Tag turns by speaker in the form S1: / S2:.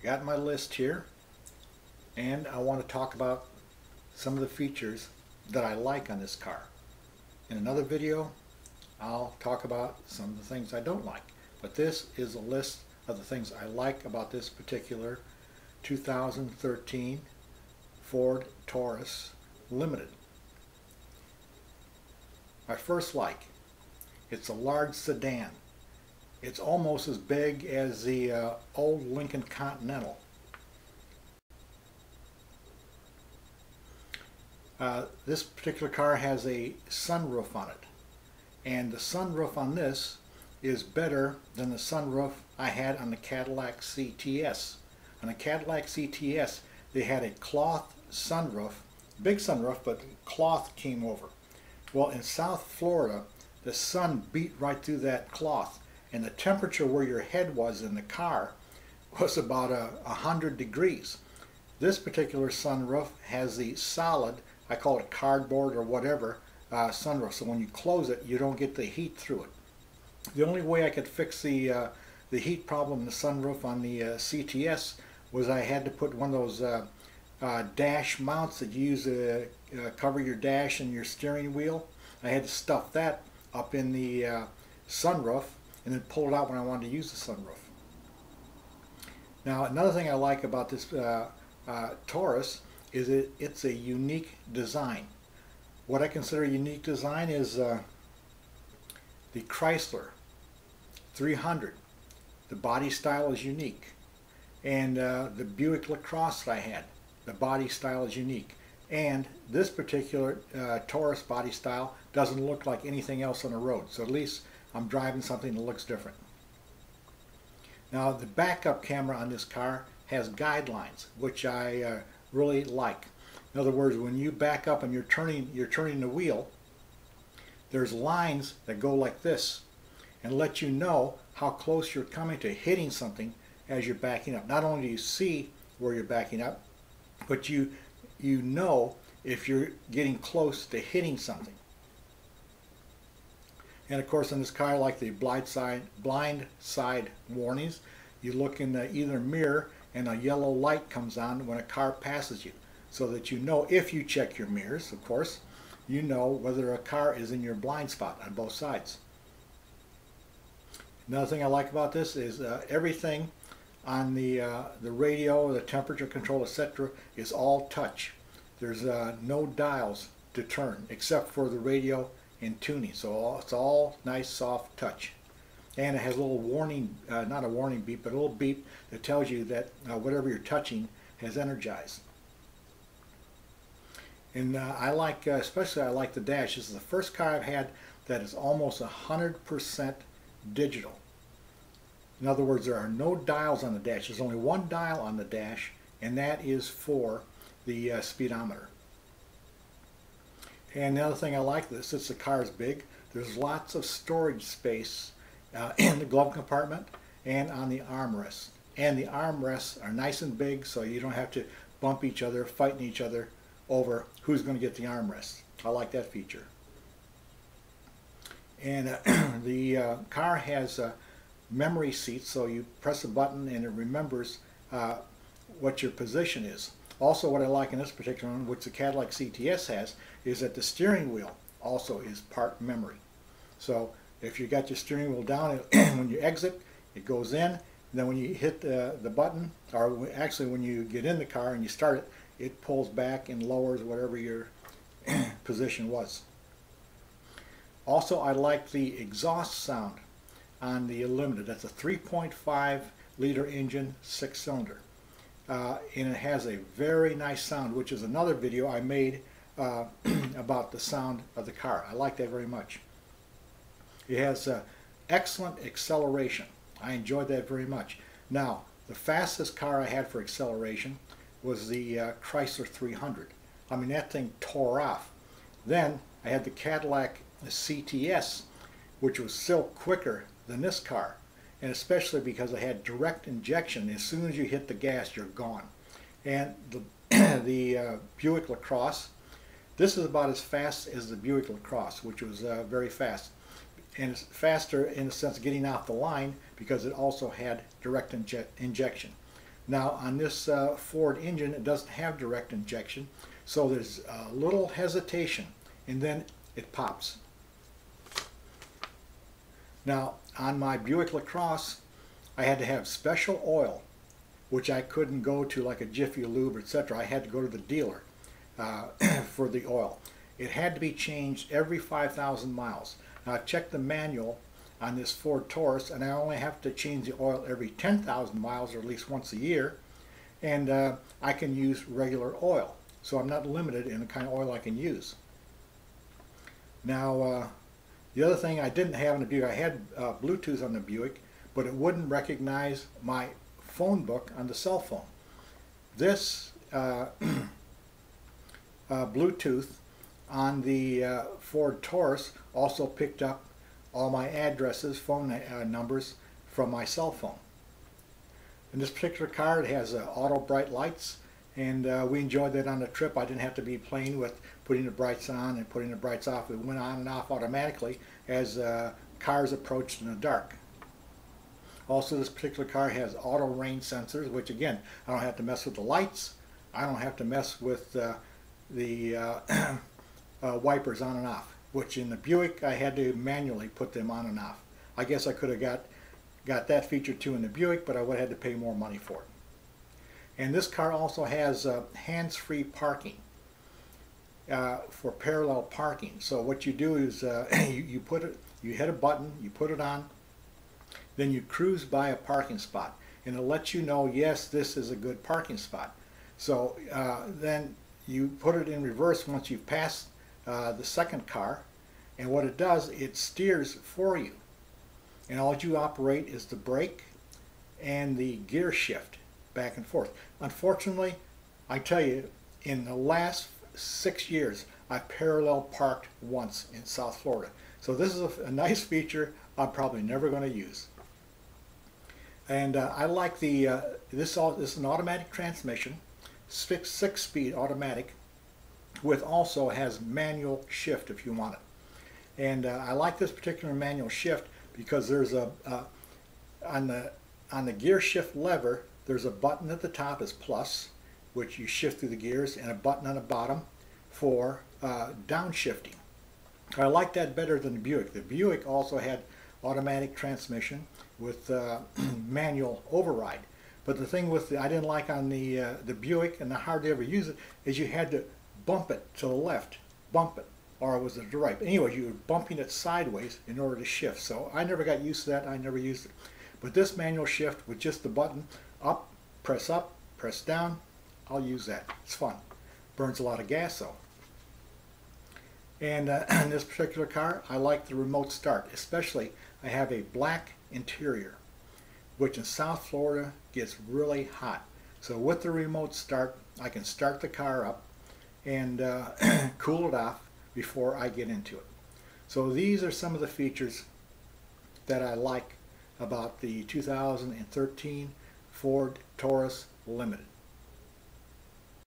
S1: got my list here, and I want to talk about some of the features that I like on this car. In another video, I'll talk about some of the things I don't like. But this is a list of the things I like about this particular 2013 Ford Taurus Limited. My first like, it's a large sedan. It's almost as big as the old Lincoln Continental. This particular car has a sunroof on it, and the sunroof on this is better than the sunroof I had on the Cadillac CTS. On the Cadillac CTS they had a cloth sunroof, big sunroof, but cloth came over. Well, in South Florida the sun beat right through that cloth, and the temperature where your head was in the car was about 100 degrees. This particular sunroof has the solid, I call it cardboard or whatever, sunroof, so when you close it you don't get the heat through it. The only way I could fix the heat problem in the sunroof on the CTS was I had to put one of those dash mounts that you use to cover your dash and your steering wheel. I had to stuff that up in the sunroof and then pull it out when I wanted to use the sunroof. Now, another thing I like about this Taurus is it's a unique design. What I consider a unique design is the Chrysler 300. The body style is unique. And the Buick LaCrosse that I had, the body style is unique. And this particular Taurus body style doesn't look like anything else on the road. So at least I'm driving something that looks different. Now, the backup camera on this car has guidelines, which I really like. In other words, when you back up and you're turning the wheel, there's lines that go like this and let you know how close you're coming to hitting something as you're backing up. Not only do you see where you're backing up, but you know if you're getting close to hitting something. And of course, in this car, like the blind side warnings, you look in either mirror and a yellow light comes on when a car passes you, so that you know, if you check your mirrors, of course, you know whether a car is in your blind spot on both sides. Another thing I like about this is everything on the radio, the temperature control, etc. is all touch. There's no dials to turn except for the radio and tuning, so it's all nice soft touch. And it has a little warning, not a warning beep, but a little beep that tells you that whatever you're touching has energized. And I like, especially I like the dash. This is the first car I've had that is almost 100% digital. In other words, there are no dials on the dash. There's only one dial on the dash, and that is for the speedometer. And the other thing I like, since the car is big, there's lots of storage space in the glove compartment and on the armrests. And the armrests are nice and big, so you don't have to bump each other, fighting each other over who's going to get the armrest. I like that feature. And the car has memory seats, so you press a button and it remembers what your position is. Also, what I like in this particular one, which the Cadillac CTS has, is that the steering wheel also is part memory. So if you got your steering wheel down, when you exit, it goes in. And then when you hit the button, or actually when you get in the car and you start it, it pulls back and lowers whatever your position was. Also, I like the exhaust sound on the Limited. That's a 3.5 liter engine, 6-cylinder. And it has a very nice sound, which is another video I made about the sound of the car. I like that very much. It has excellent acceleration. I enjoyed that very much. Now, the fastest car I had for acceleration was the Chrysler 300. I mean, that thing tore off. Then I had the Cadillac CTS, which was still quicker than this car, and especially because I had direct injection. As soon as you hit the gas, you're gone. And the Buick LaCrosse, this is about as fast as the Buick LaCrosse, which was very fast. And it's faster in the sense of getting off the line because it also had direct injection. Now on this Ford engine, it doesn't have direct injection, so there's a little hesitation and then it pops. Now on my Buick LaCrosse, I had to have special oil, which I couldn't go to like a Jiffy Lube, etc. I had to go to the dealer for the oil. It had to be changed every 5,000 miles. Now I've checked the manual on this Ford Taurus, and I only have to change the oil every 10,000 miles, or at least once a year, and I can use regular oil. So I'm not limited in the kind of oil I can use. Now the other thing I didn't have in the Buick, I had Bluetooth on the Buick, but it wouldn't recognize my phone book on the cell phone. This Bluetooth on the Ford Taurus also picked up all my addresses, phone numbers from my cell phone. In this particular car, it has auto bright lights, and we enjoyed that on the trip. I didn't have to be playing with putting the brights on and putting the brights off. It went on and off automatically as cars approached in the dark. Also, this particular car has auto rain sensors, which again, I don't have to mess with the lights. I don't have to mess with the wipers on and off, which in the Buick I had to manually put them on and off. I guess I could have got that feature too in the Buick, but I would have had to pay more money for it. And this car also has hands-free parking for parallel parking. So what you do is you hit a button, you put it on, then you cruise by a parking spot, and it lets you know, yes, this is a good parking spot. So then you put it in reverse once you've passed the second car, and what it does, it steers for you, and all you operate is the brake and the gear shift back and forth. Unfortunately, I tell you, in the last 6 years I've parallel parked once in South Florida. So this is a nice feature I'm probably never going to use. And I like the this is an automatic transmission, six-speed automatic, with also has manual shift if you want it. And I like this particular manual shift because there's on the gear shift lever, there's a button at the top is plus, which you shift through the gears, and a button on the bottom for downshifting. I like that better than the Buick. The Buick also had automatic transmission with manual override. But the thing with I didn't like on the Buick, and I hardly ever use it, is you had to bump it to the left, bump it, or was it to the right? But anyway, you were bumping it sideways in order to shift. So I never got used to that. I never used it. But this manual shift with just the button, up, press down, I'll use that. It's fun. Burns a lot of gas though. And in this particular car, I like the remote start. Especially, I have a black interior, which in South Florida gets really hot. So with the remote start, I can start the car up and cool it off before I get into it. So these are some of the features that I like about the 2013 Ford Taurus Limited.